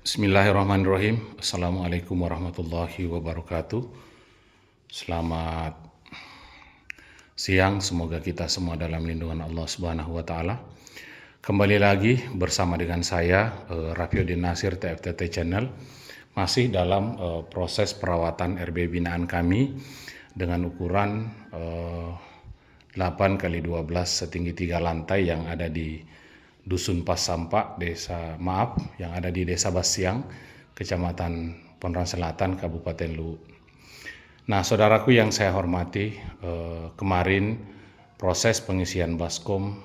Bismillahirrahmanirrahim. Assalamualaikum warahmatullahi wabarakatuh. Selamat siang, semoga kita semua dalam lindungan Allah Subhanahu wa taala. Kembali lagi bersama dengan saya Rafiuddin Nasir TFTT Channel, masih dalam proses perawatan RB binaan kami dengan ukuran 8x12 setinggi 3 lantai yang ada di Dusun Pasampak, yang ada di Desa Basiang, Kecamatan Ponran Selatan, Kabupaten Luwu. Nah, saudaraku yang saya hormati, kemarin proses pengisian baskom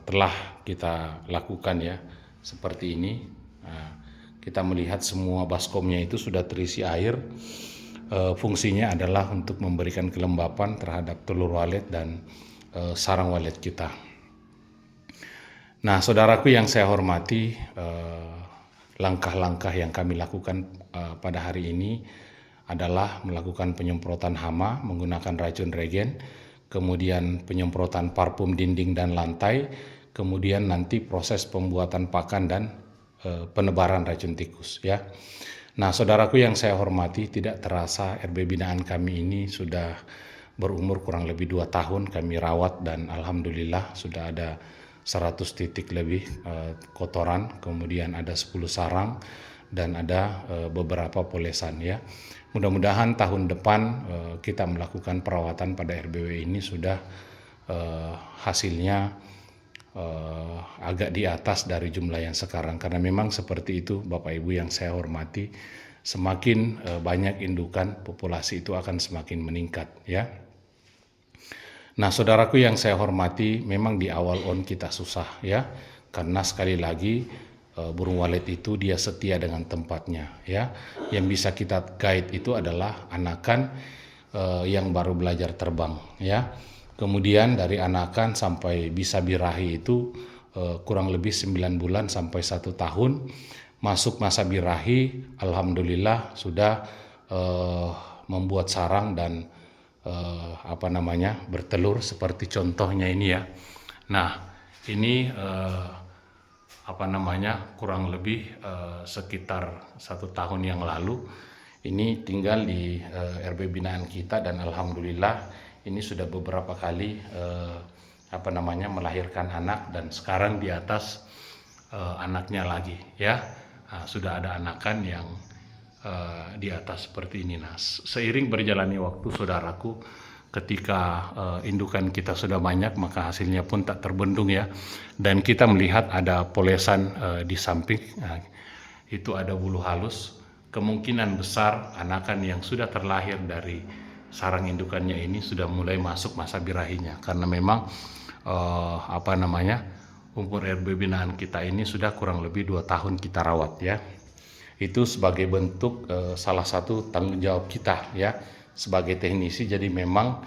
telah kita lakukan ya, seperti ini. Nah, kita melihat semua baskomnya itu sudah terisi air. Fungsinya adalah untuk memberikan kelembapan terhadap telur walet dan sarang walet kita. Nah, saudaraku yang saya hormati, langkah-langkah yang kami lakukan pada hari ini adalah melakukan penyemprotan hama menggunakan racun regen, kemudian penyemprotan parfum dinding dan lantai, kemudian nanti proses pembuatan pakan dan penebaran racun tikus ya. Nah, saudaraku yang saya hormati, tidak terasa RB binaan kami ini sudah berumur kurang lebih 2 tahun kami rawat, dan alhamdulillah sudah ada 100 titik lebih kotoran, kemudian ada 10 sarang dan ada beberapa polesan ya. Mudah-mudahan tahun depan kita melakukan perawatan pada RBW ini sudah hasilnya agak di atas dari jumlah yang sekarang, karena memang seperti itu Bapak Ibu yang saya hormati, semakin banyak indukan, populasi itu akan semakin meningkat ya. Nah, saudaraku yang saya hormati, memang di awal on kita susah ya, karena sekali lagi burung walet itu dia setia dengan tempatnya ya. Yang bisa kita guide itu adalah anakan yang baru belajar terbang ya. Kemudian dari anakan sampai bisa birahi itu kurang lebih 9 bulan sampai 1 tahun. Masuk masa birahi, alhamdulillah sudah membuat sarang dan bertelur seperti contohnya ini ya. Nah, ini kurang lebih sekitar 1 tahun yang lalu ini tinggal di RB binaan kita, dan alhamdulillah ini sudah beberapa kali melahirkan anak, dan sekarang di atas anaknya lagi ya. Nah, sudah ada anakan yang di atas seperti ini. Nah, seiring berjalannya waktu, saudaraku, ketika indukan kita sudah banyak, maka hasilnya pun tak terbendung ya. Dan kita melihat ada polesan di samping, nah, itu ada bulu halus. Kemungkinan besar anakan yang sudah terlahir dari sarang indukannya ini sudah mulai masuk masa birahinya, karena memang umur RB binaan kita ini sudah kurang lebih 2 tahun kita rawat ya. Itu sebagai bentuk salah satu tanggung jawab kita ya sebagai teknisi. Jadi memang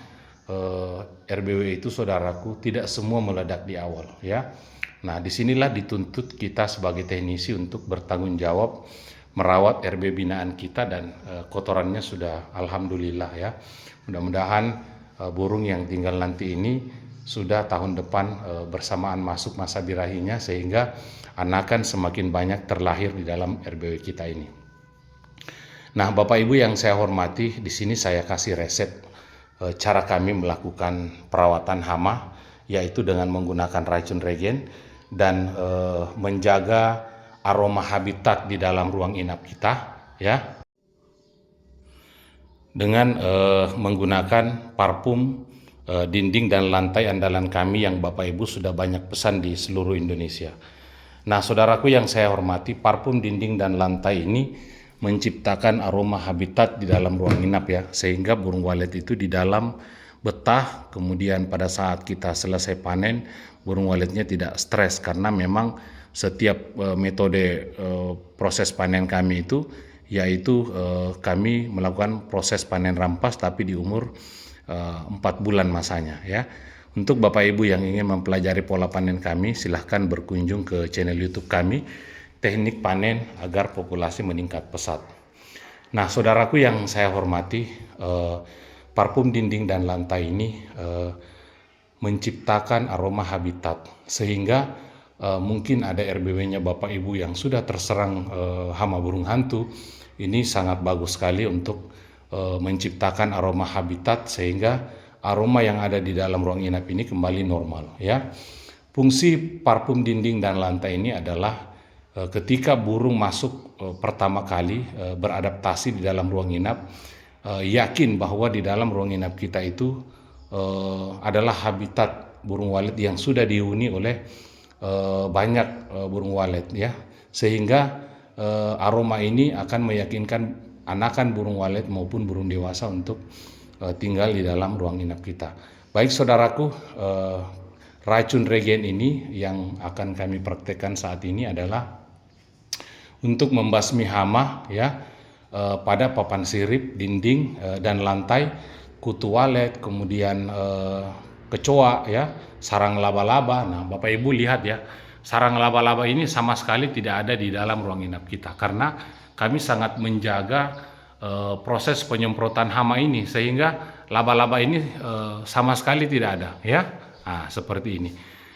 RBW itu, saudaraku, tidak semua meledak di awal ya. Nah, disinilah dituntut kita sebagai teknisi untuk bertanggung jawab merawat RB binaan kita, dan kotorannya sudah alhamdulillah ya. Mudah-mudahan burung yang tinggal nanti ini sudah tahun depan bersamaan masuk masa birahinya, sehingga anakan semakin banyak terlahir di dalam RBW kita ini. Nah, Bapak Ibu yang saya hormati, di sini saya kasih resep cara kami melakukan perawatan hama, yaitu dengan menggunakan racun regen dan menjaga aroma habitat di dalam ruang inap kita ya, dengan menggunakan parfum dinding dan lantai andalan kami yang Bapak Ibu sudah banyak pesan di seluruh Indonesia. Nah, saudaraku yang saya hormati, parfum dinding dan lantai ini menciptakan aroma habitat di dalam ruang inap ya, sehingga burung walet itu di dalam betah. Kemudian pada saat kita selesai panen, burung waletnya tidak stres, karena memang setiap metode proses panen kami itu, yaitu kami melakukan proses panen rampas tapi di umur 4 bulan masanya ya. Untuk Bapak Ibu yang ingin mempelajari pola panen kami, silahkan berkunjung ke channel YouTube kami, Teknik Panen Agar Populasi Meningkat Pesat. Nah, saudaraku yang saya hormati, parfum dinding dan lantai ini menciptakan aroma habitat, sehingga mungkin ada RBW-nya Bapak Ibu yang sudah terserang hama burung hantu, ini sangat bagus sekali untuk menciptakan aroma habitat sehingga aroma yang ada di dalam ruang inap ini kembali normal ya. Fungsi parfum dinding dan lantai ini adalah ketika burung masuk pertama kali beradaptasi di dalam ruang inap, yakin bahwa di dalam ruang inap kita itu adalah habitat burung walet yang sudah dihuni oleh banyak burung walet ya, sehingga aroma ini akan meyakinkan anakan burung walet maupun burung dewasa untuk tinggal di dalam ruang inap kita. Baik saudaraku, racun regen ini yang akan kami praktekkan saat ini adalah untuk membasmi hama ya pada papan sirip, dinding dan lantai, kutu walet, kemudian kecoa ya, sarang laba-laba. Nah, Bapak Ibu lihat ya, sarang laba-laba ini sama sekali tidak ada di dalam ruang inap kita karena kami sangat menjaga proses penyemprotan hama ini sehingga laba-laba ini sama sekali tidak ada ya. Nah, seperti ini.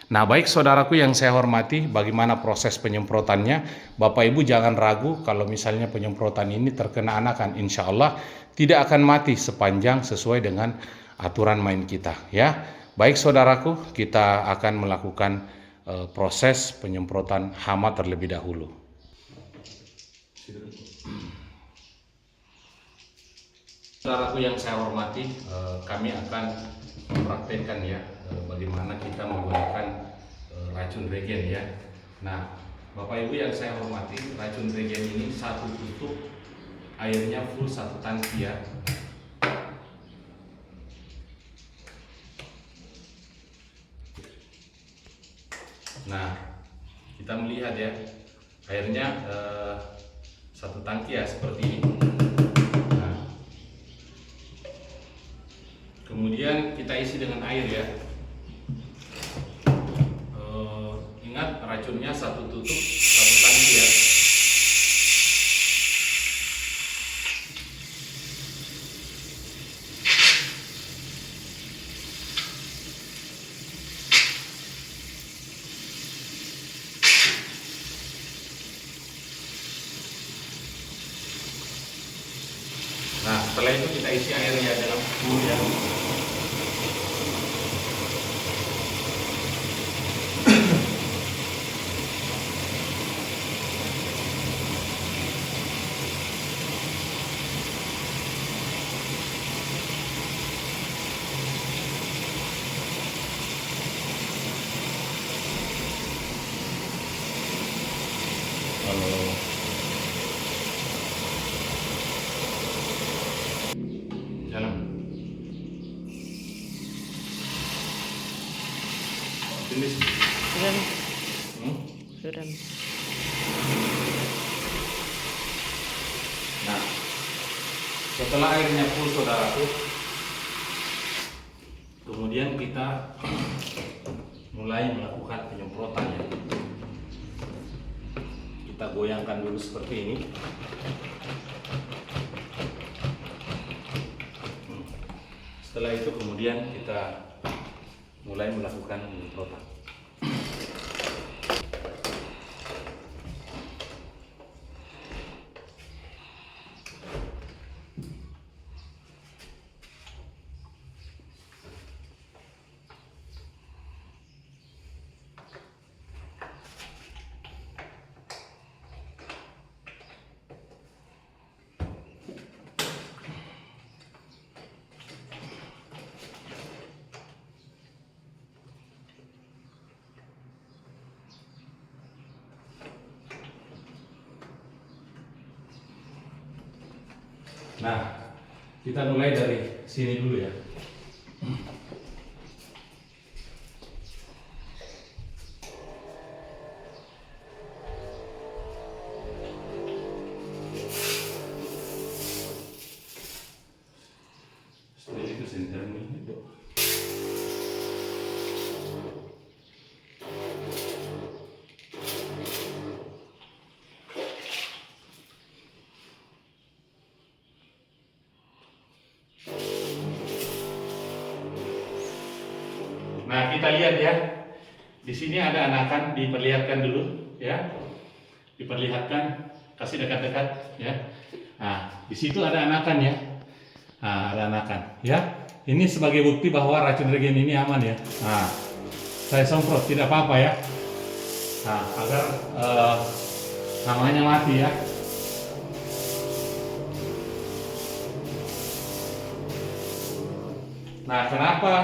Nah, baik saudaraku yang saya hormati, bagaimana proses penyemprotannya? Bapak Ibu jangan ragu kalau misalnya penyemprotan ini terkena anakan, insya Allah tidak akan mati sepanjang sesuai dengan aturan main kita ya. Baik saudaraku, kita akan melakukan proses penyemprotan hama terlebih dahulu. Saudaraku yang saya hormati, kami akan mempraktekkan ya bagaimana kita menggunakan racun regen ya. Nah, Bapak Ibu yang saya hormati, racun regen ini satu tutup, airnya full satu tangki ya. Nah, kita melihat ya, airnya satu tangki ya seperti ini. Nah, kemudian kita isi dengan air ya. Ingat racunnya satu tutup, satu tangki ya. Nah, setelah itu kita isi airnya dalam kemudian jalan. Ini Sudah nih. Sudah nih. Nah, setelah airnya full saudaraku, kemudian kita mulai melakukan penyemprotan ya. Kita goyangkan dulu seperti ini. Setelah itu kemudian kita mulai melakukan penyemprotan. Nah, kita mulai dari sini dulu ya. Setelah itu senternya itu. Nah, kita lihat ya, Di sini ada anakan, diperlihatkan dulu ya. Diperlihatkan, kasih dekat-dekat ya. Nah, di situ ada anakan ya. Nah, ada anakan ya. Ini sebagai bukti bahwa racun regen ini aman ya. Nah, saya semprot tidak apa-apa ya. Nah, agar namanya mati ya. Nah, kenapa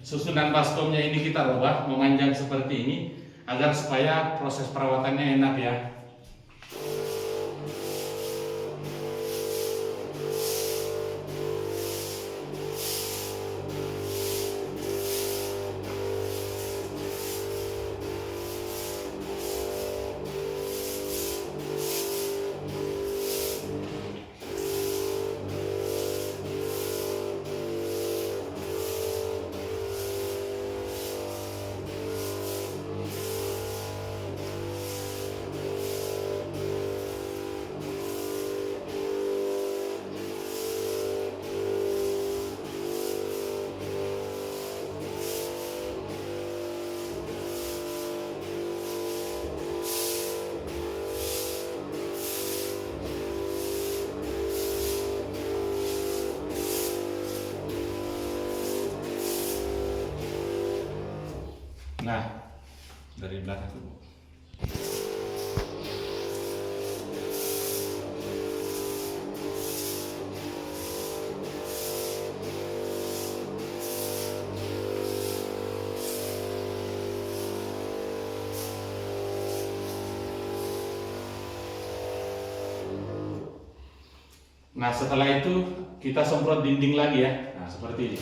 susunan baskomnya ini kita rubah memanjang seperti ini agar supaya proses perawatannya enak ya. Nah, dari belakang tuh. Nah, setelah itu kita semprot dinding lagi ya. Nah, seperti ini.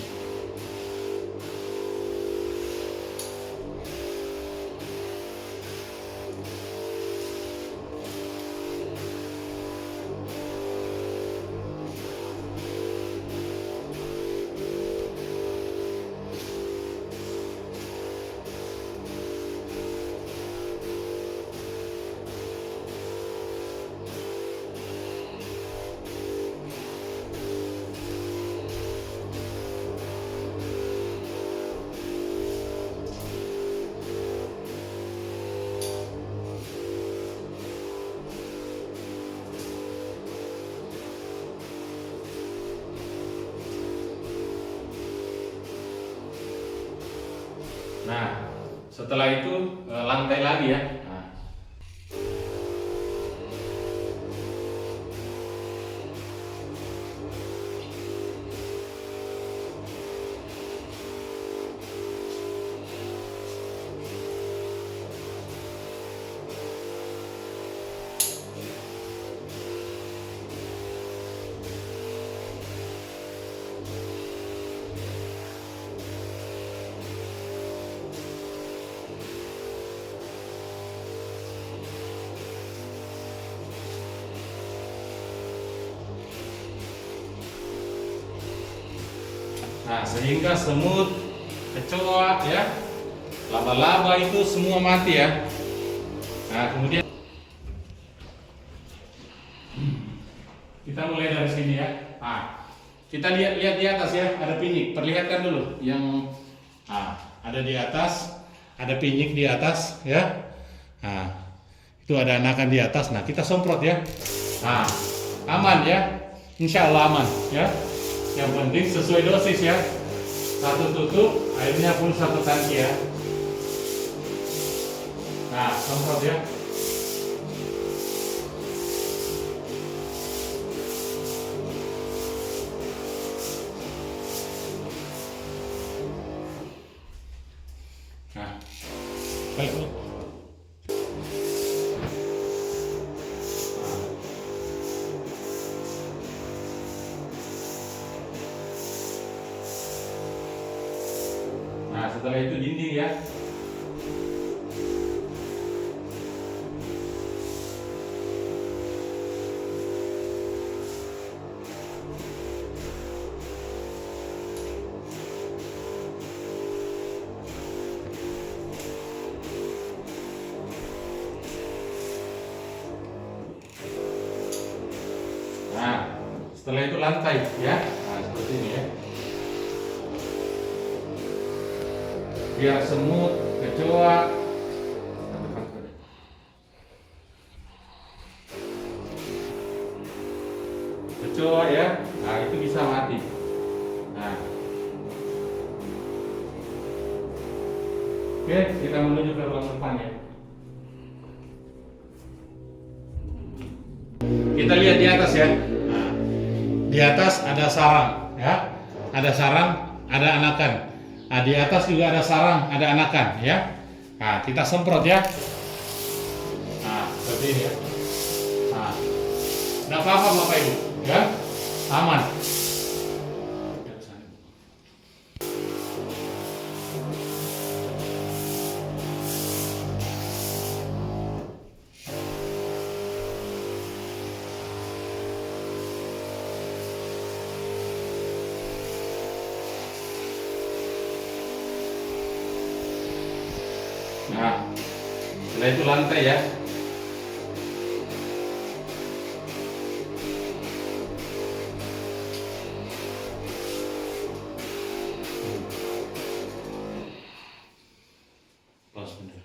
Nah, setelah itu lantai lagi ya. Nah. Nah, sehingga semut, kecoa ya, laba-laba itu semua mati ya. Nah, kemudian kita mulai dari sini ya. Nah, kita lihat di atas ya, ada pinyik. Perlihatkan dulu yang ada di atas, ada pinyik di atas ya. Nah, itu ada anakan di atas. Nah, kita semprot ya. Nah, aman ya. Insya Allah aman ya. Yang penting sesuai dosis ya. Satu tutup, airnya pun satu tangki ya. Nah, semprot ya. Nah, balik dulu. Nah, setelah itu dinding ya. Nah, setelah itu lantai ya. Nah, seperti ini ya. Biar semut, kecoa. Kecoa ya, nah itu bisa mati. Nah, oke, kita menuju ke ruang depan ya. Kita lihat di atas ya. Nah, di atas ada sarang ya, ada sarang, ada anakan. Nah, di atas juga ada sarang, ada anakan ya. Nah, kita semprot ya. Nah, seperti ini ya. Nah, nggak apa-apa Bapak Ibu ya, aman. Nah, setelah itu lantai ya. Pas bener.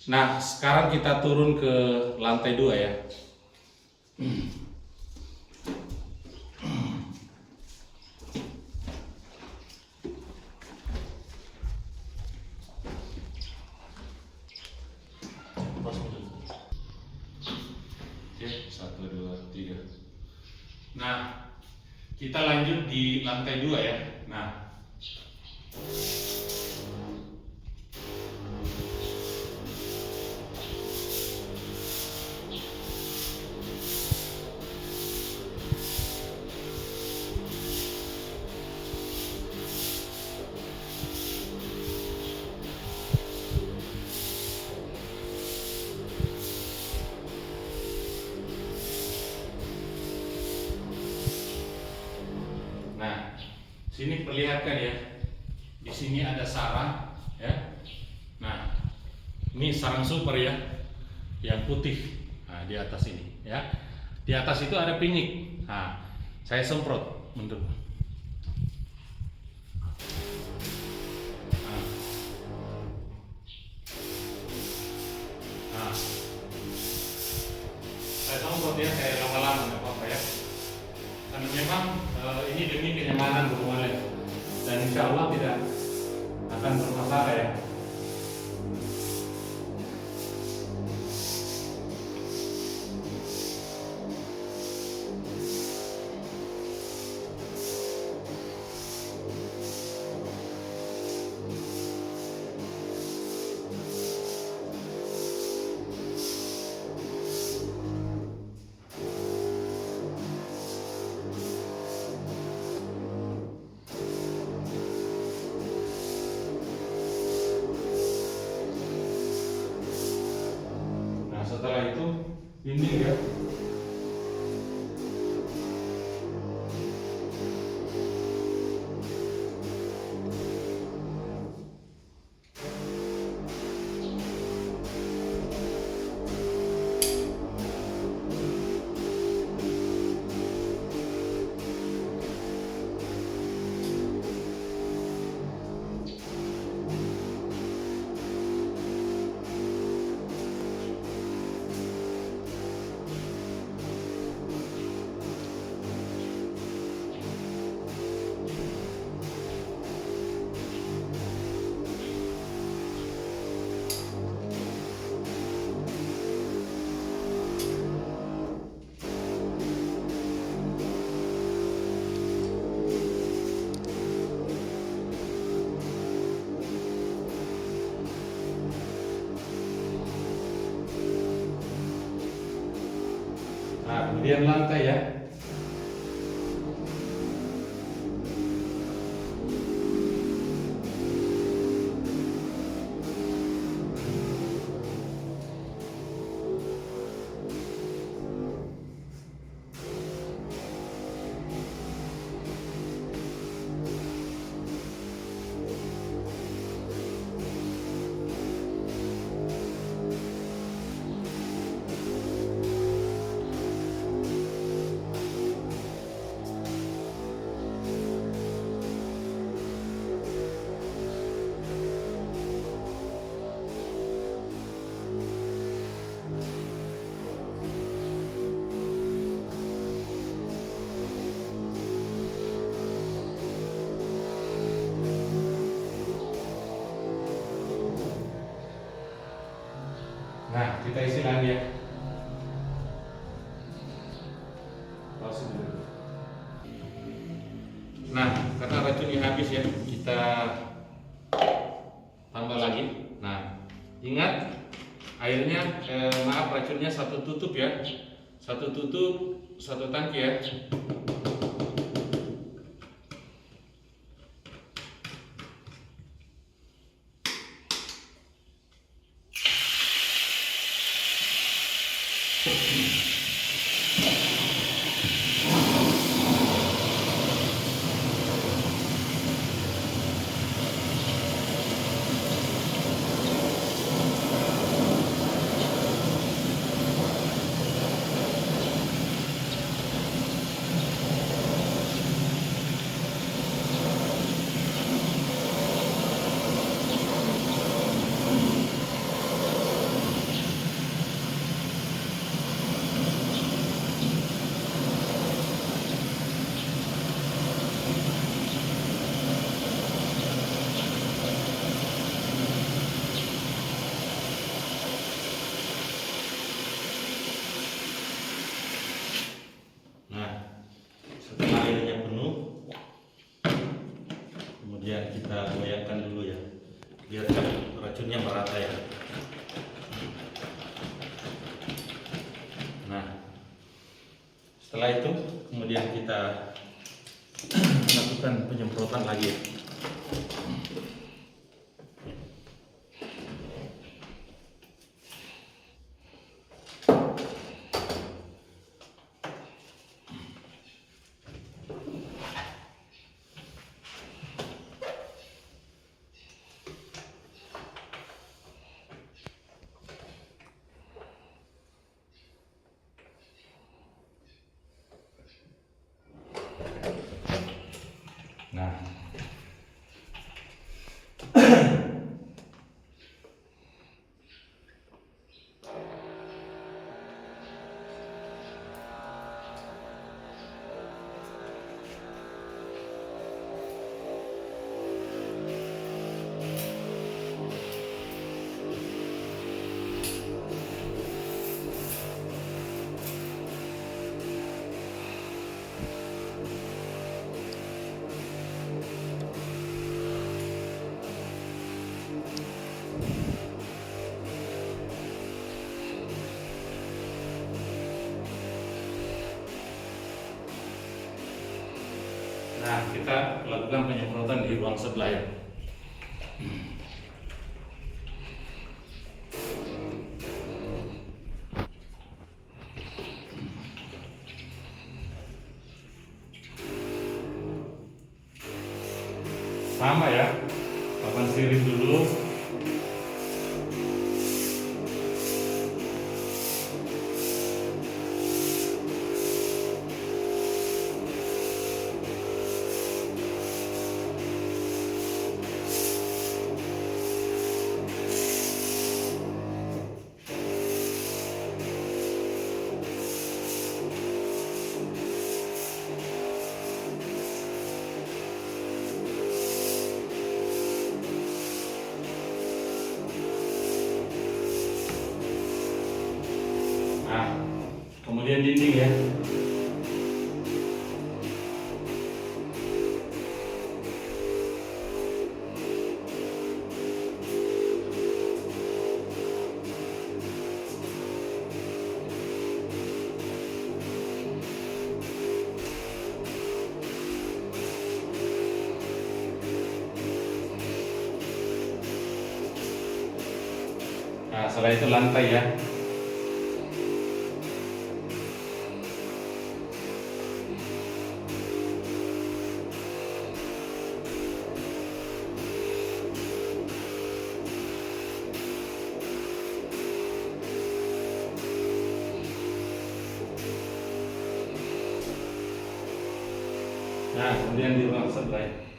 Nah, sekarang kita turun ke lantai 2 ya. Oke, 1, 2, 3. Nah, kita lanjut di lantai 2 ya. Nah, sini perlihatkan ya. Di sini ada sarang ya. Nah, ini sarang super ya, yang putih. Nah, di atas ini ya. Di atas itu ada pinyik. Nah, saya semprot untuk. Nah, saya semprot ya, saya lama-lama nggak apa-apa ya. Karena memang ini demi kenyamanan berumah dan insya Allah tidak akan bermasalah ya. Setelah itu dinding ya. bagian lantai ya. Nah, kita isi lagi ya. Langsung dulu. Nah, karena racunnya habis ya, kita tambah lagi. Nah, ingat airnya, maaf racunnya satu tutup ya, satu tutup, satu tangki ya. Nah, setelah airnya penuh, kemudian kita goyangkan dulu ya, biar racunnya merata ya. Nah, setelah itu kemudian kita lakukan penyemprotan lagi. Nah, Nah, kita lakukan penyemprotan di ruang sebelah ya. Sama ya, papan sirip dulu. Nah, kemudian dinding ya. Nah, setelah itu lantai ya. Nah, kemudian di ruang sebelah.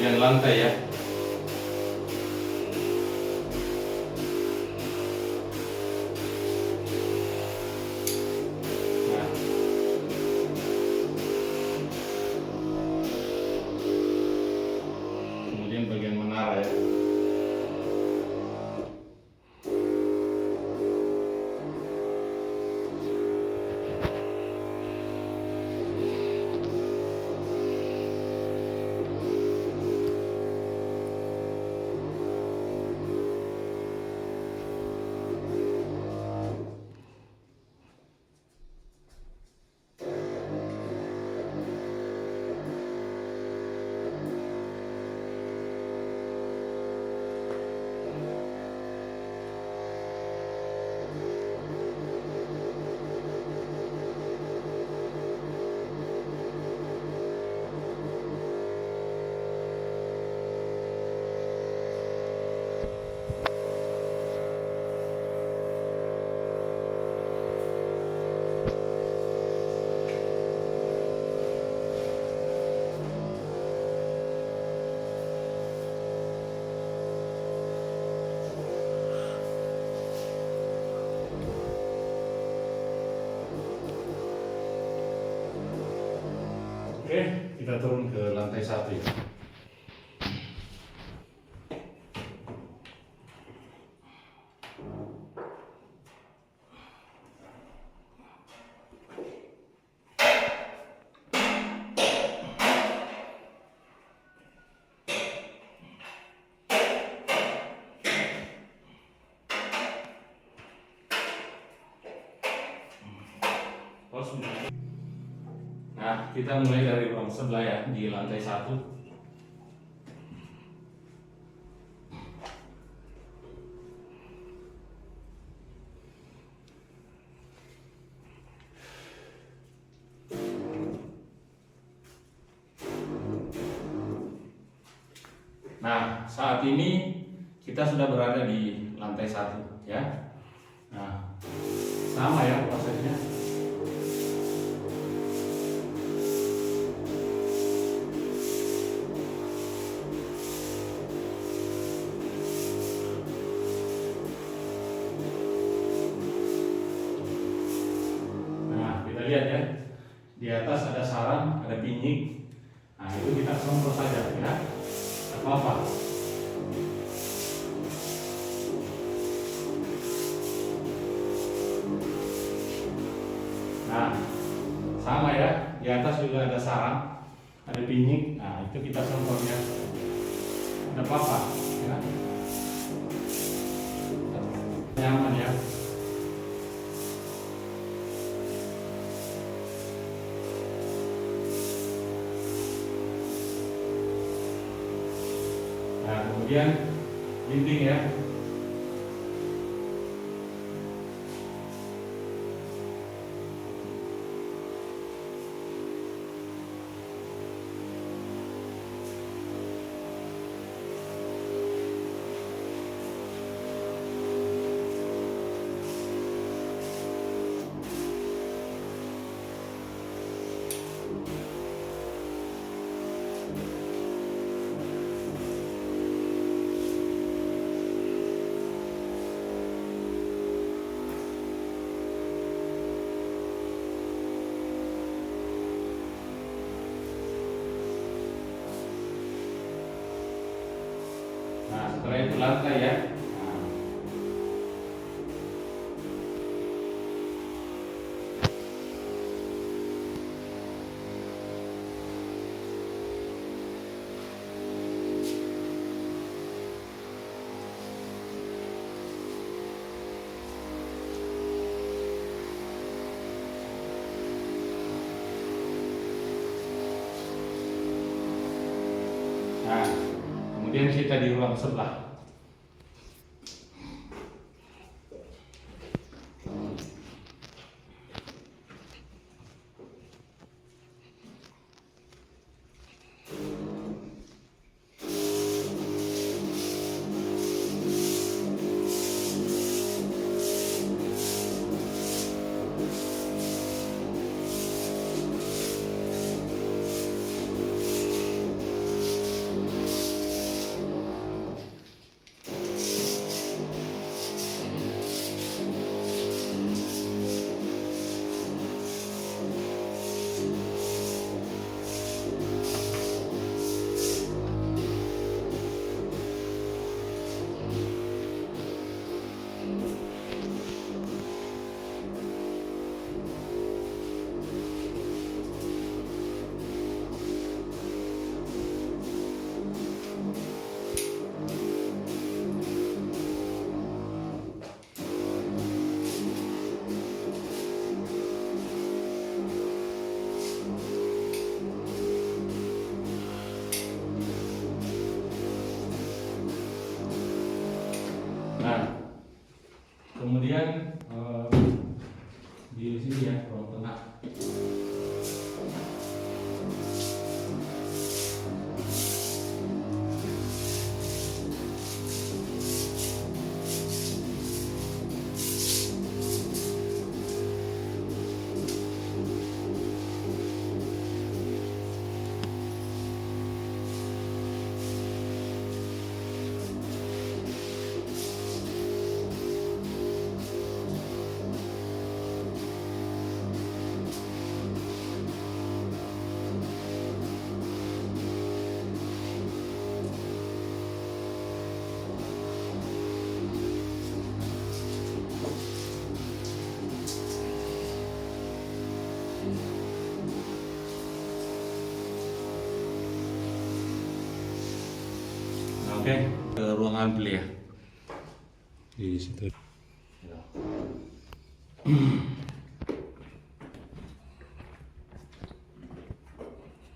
Kemudian lantai ya. Nah. Kemudian bagian menara ya. Oke, kita turun ke lantai 1 ya. Nah, kita mulai dari ruang sebelah ya, di lantai 1. Nah, saat ini kita sudah berada di lantai 1 ya. Nah, sama ya prosesnya. Nah, kita lihat ya. Di atas ada sarang, ada pinyik. Nah, itu kita semprot saja ya. Apa-apa. Nah, sama ya. Di atas juga ada sarang, ada pinyik. Nah, itu kita semprot ya. Ada apa-apa ya. Nyaman ya. Nah, kemudian dinding ya. setelah itu lantai ya. Nah, kemudian kita di ruang sebelah. Nah, kemudian di sini ya, ruang tengah. Oke, ke ruangan beli ya. Di situ.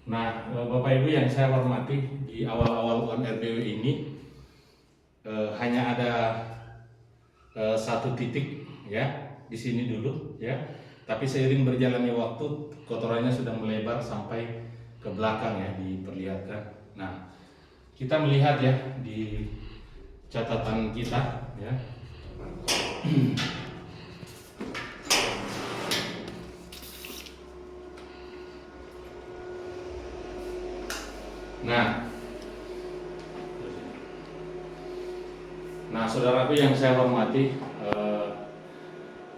Nah, Bapak Ibu yang saya hormati, di awal-awal UMRBW ini hanya ada satu titik ya di sini dulu ya. Tapi seiring berjalannya waktu, kotorannya sudah melebar sampai ke belakang ya, diperlihatkan. Nah, kita melihat ya di catatan kita ya. Nah, saudaraku yang saya hormati,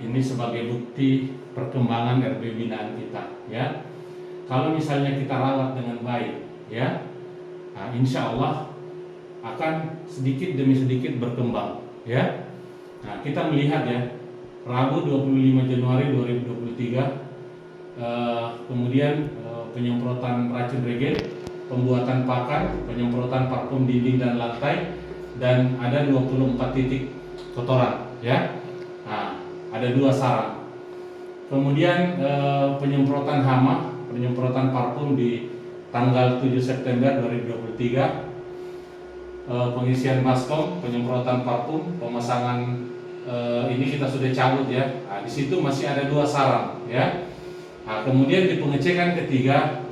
ini sebagai bukti perkembangan RB binaan kita ya. Kalau misalnya kita rawat dengan baik ya, nah, insya Allah akan sedikit demi sedikit berkembang ya. Nah, kita melihat ya, Rabu 25 Januari 2023 kemudian penyemprotan racun regen, pembuatan pakan, penyemprotan parfum dinding dan lantai, dan ada 24 titik kotoran ya. Nah, ada 2 sarang. Kemudian penyemprotan hama, penyemprotan parfum di tanggal 7 September 2023, pengisian baskom, penyemprotan parfum, pemasangan ini kita sudah cabut ya. Nah, di situ masih ada 2 sarang ya. Nah, kemudian di pengecekan ketiga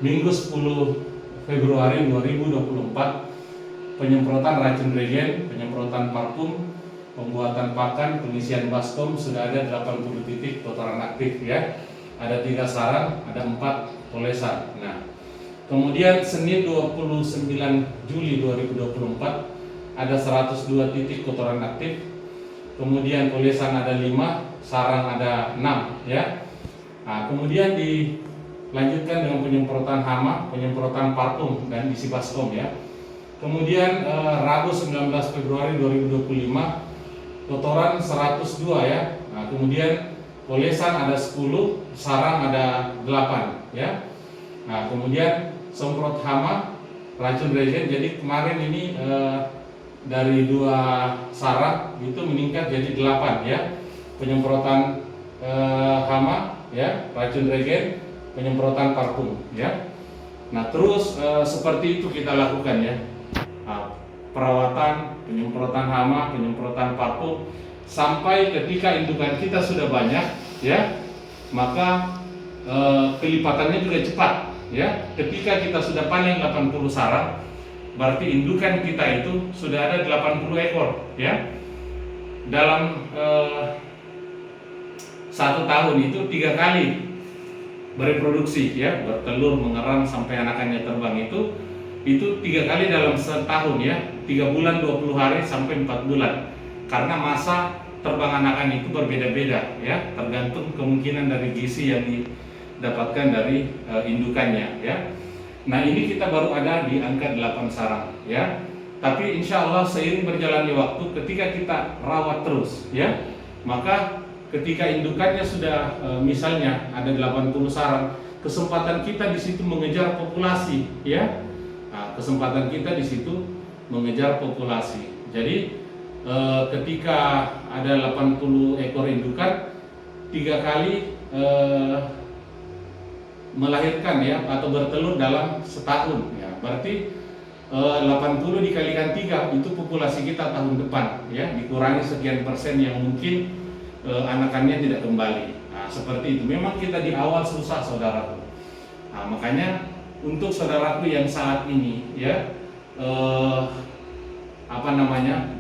Minggu 10 Februari 2024, penyemprotan racun regen, penyemprotan parfum, pembuatan pakan, pengisian baskom sudah ada 80 titik kotoran aktif ya. Ada 3 sarang, ada 4 polesan. Nah, kemudian Senin 29 Juli 2024 ada 102 titik kotoran aktif. Kemudian polesan ada 5, sarang ada 6 ya. Nah, kemudian dilanjutkan dengan penyemprotan hama, penyemprotan parfum dan isi baskom ya. Kemudian Rabu 19 Februari 2025 kotoran 102 ya. Nah, kemudian polesan ada 10, sarang ada 8 ya. Nah, kemudian semprot hama racun regen. Jadi kemarin ini dari 2 sarang itu meningkat jadi 8 ya. Penyemprotan hama ya, racun regen, penyemprotan parfum ya. Nah, terus seperti itu kita lakukan ya. Nah, perawatan, penyemprotan hama, penyemprotan parfum sampai ketika indukan kita sudah banyak ya, maka kelipatannya juga cepat ya. Ketika kita sudah panen 80 sarang, berarti indukan kita itu sudah ada 80 ekor ya. Dalam 1 tahun itu 3 kali bereproduksi ya, bertelur, mengerang sampai anakannya terbang itu 3 kali dalam setahun ya, 3 bulan 20 hari sampai 4 bulan. Karena masa terbang anakan itu berbeda-beda ya, tergantung kemungkinan dari gizi yang didapatkan dari indukannya ya. Nah, ini kita baru ada di angka 8 sarang ya. Tapi insya Allah seiring berjalannya waktu, ketika kita rawat terus ya, maka ketika indukannya sudah misalnya ada 80 sarang, kesempatan kita di situ mengejar populasi ya. Nah, kesempatan kita di situ mengejar populasi. Jadi ketika ada 80 ekor indukan, 3 kali melahirkan ya atau bertelur dalam setahun ya. Berarti 80 dikalikan 3 itu populasi kita tahun depan ya, dikurangi sekian persen yang mungkin anakannya tidak kembali. Nah, seperti itu. Memang kita di awal susah, saudaraku. Nah, makanya untuk saudaraku yang saat ini ya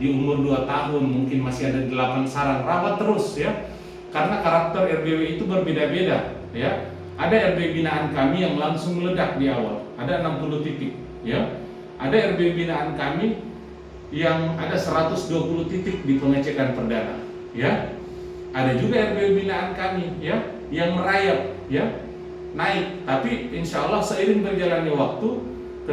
di umur 2 tahun mungkin masih ada 8 sarang, rawat terus ya. Karena karakter RBW itu berbeda-beda ya. Ada RBW binaan kami yang langsung meledak di awal, ada 60 titik ya. Ada RBW binaan kami yang ada 120 titik di pengecekan perdana ya. Ada juga RBW binaan kami ya yang merayap ya, naik. Tapi insya Allah seiring berjalannya waktu,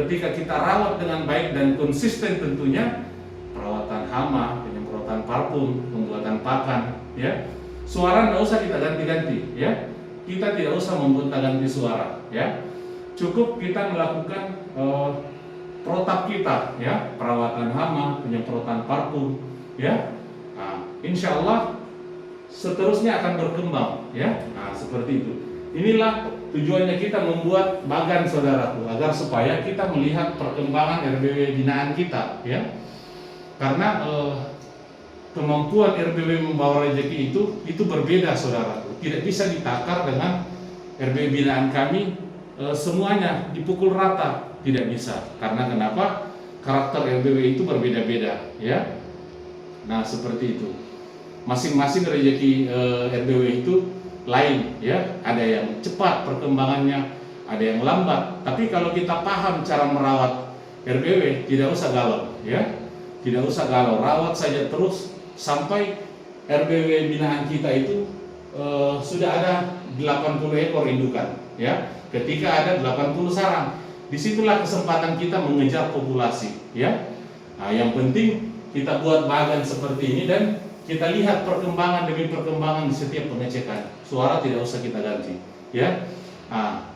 ketika kita rawat dengan baik dan konsisten tentunya, perawatan hama, penyemprotan parfum, pembuatan pakan ya, suara nggak usah kita ganti-ganti ya. Kita tidak usah memgonta-ganti suara ya. Cukup kita melakukan protap kita ya, perawatan hama, penyemprotan parfum ya. Nah, insya Allah seterusnya akan berkembang ya. Nah, seperti itu. Inilah tujuannya kita membuat bagan, saudaraku, agar supaya kita melihat perkembangan RBW binaan kita ya. Karena kemampuan RBW membawa rezeki itu berbeda, saudaraku. Tidak bisa ditakar dengan RBW binaan kami semuanya dipukul rata, tidak bisa. Karena kenapa? Karakter RBW itu berbeda-beda ya. Nah, seperti itu. Masing-masing rezeki RBW itu lain ya. Ada yang cepat perkembangannya, ada yang lambat. Tapi kalau kita paham cara merawat RBW, tidak usah galau ya. Tidak usah galau, rawat saja terus sampai RBW binaan kita itu sudah ada 80 ekor indukan ya. Ketika ada 80 sarang, disitulah kesempatan kita mengejar populasi ya. Nah, yang penting kita buat bagan seperti ini dan kita lihat perkembangan demi perkembangan di setiap pengecekan. Suara tidak usah kita ganti ya. Nah,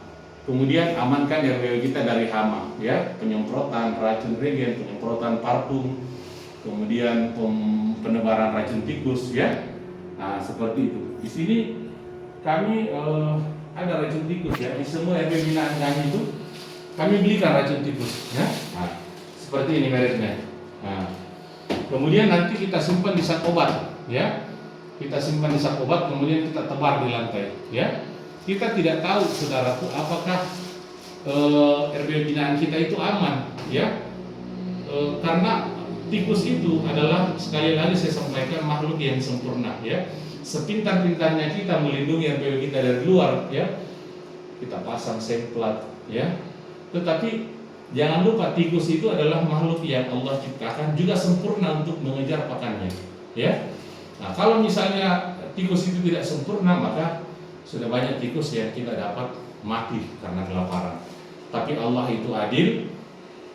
kemudian amankan RBW kita dari hama ya, penyemprotan racun regen, penyemprotan parfum, kemudian penebaran racun tikus ya. Nah, seperti itu. Di sini kami ada racun tikus ya. Di semua RBW binaan kami itu kami belikan racun tikus ya. Nah, seperti ini mereknya. Nah, kemudian nanti kita simpan di sak obat ya. Kita simpan di sak obat, kemudian kita tebar di lantai ya. Kita tidak tahu, saudaraku, apakah RBW binaan kita itu aman ya. Karena tikus itu adalah, sekali lagi saya sampaikan, makhluk yang sempurna ya. Sepintar-pintarnya kita melindungi RBW kita dari luar ya, kita pasang semplat ya. Tetapi jangan lupa, tikus itu adalah makhluk yang Allah ciptakan juga sempurna untuk mengejar pakannya ya. Nah, kalau misalnya tikus itu tidak sempurna, maka sudah banyak tikus yang kita dapat mati karena kelaparan. Tapi Allah itu adil,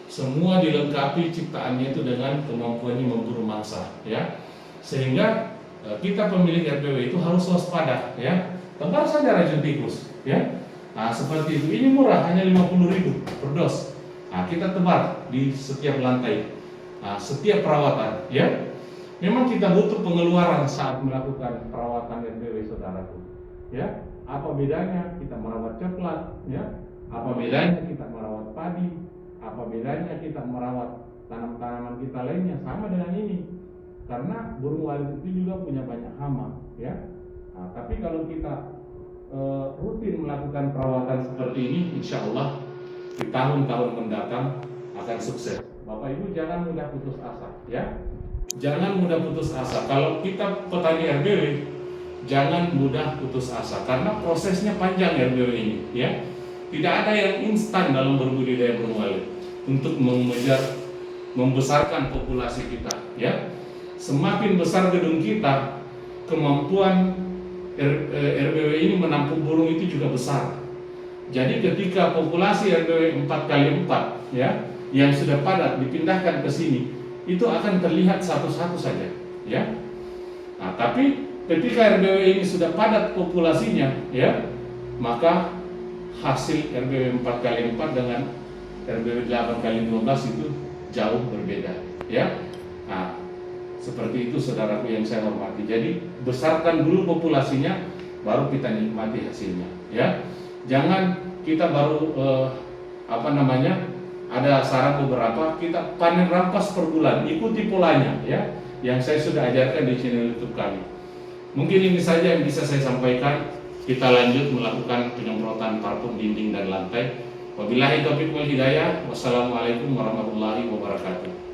semua dilengkapi ciptaannya itu dengan kemampuannya memburu mangsa, ya. Sehingga kita pemilik RBW itu harus waspada, ya. Tebar saja racun tikus, ya. Nah, seperti itu. Ini murah, hanya 50.000 per dos. Nah, kita tebar di setiap lantai, nah, setiap perawatan, ya. Memang kita butuh pengeluaran saat melakukan perawatan RBW, saudaraku, ya. Apa bedanya kita merawat coklat, ya? Apa bedanya kita merawat padi? Apa bedanya kita merawat tanam-tanaman kita lainnya? Sama dengan ini, karena burung walet itu juga punya banyak hama, ya. Nah, tapi kalau kita rutin melakukan perawatan seperti ini, insya Allah di tahun-tahun mendatang akan sukses. Bapak Ibu jangan mudah putus asa, ya. Jangan mudah putus asa. Kalau kita petani RBW, jangan mudah putus asa karena prosesnya panjang RBW ini, ya. Tidak ada yang instan dalam berbudidaya burung walet untuk membesarkan populasi kita, ya. Semakin besar gedung kita, kemampuan RBW ini menampung burung itu juga besar. Jadi ketika populasi RBW 4x4, ya, yang sudah padat dipindahkan ke sini, itu akan terlihat satu-satu saja, ya. Nah, tapi ketika RBW ini sudah padat populasinya, ya, maka hasil RBW 4x4 dengan RBW 8x12 itu jauh berbeda, ya. Nah, seperti itu saudaraku yang saya hormati. Jadi besarkan dulu populasinya, baru kita nikmati hasilnya, ya. Jangan kita baru ada saran beberapa, kita panen rampas per bulan, ikuti polanya, ya, yang saya sudah ajarkan di channel YouTube kami. Mungkin ini saja yang bisa saya sampaikan. Kita lanjut melakukan penyemprotan parfum dinding dan lantai. Wabillahi taufiq wal hidayah. Wassalamualaikum warahmatullahi wabarakatuh.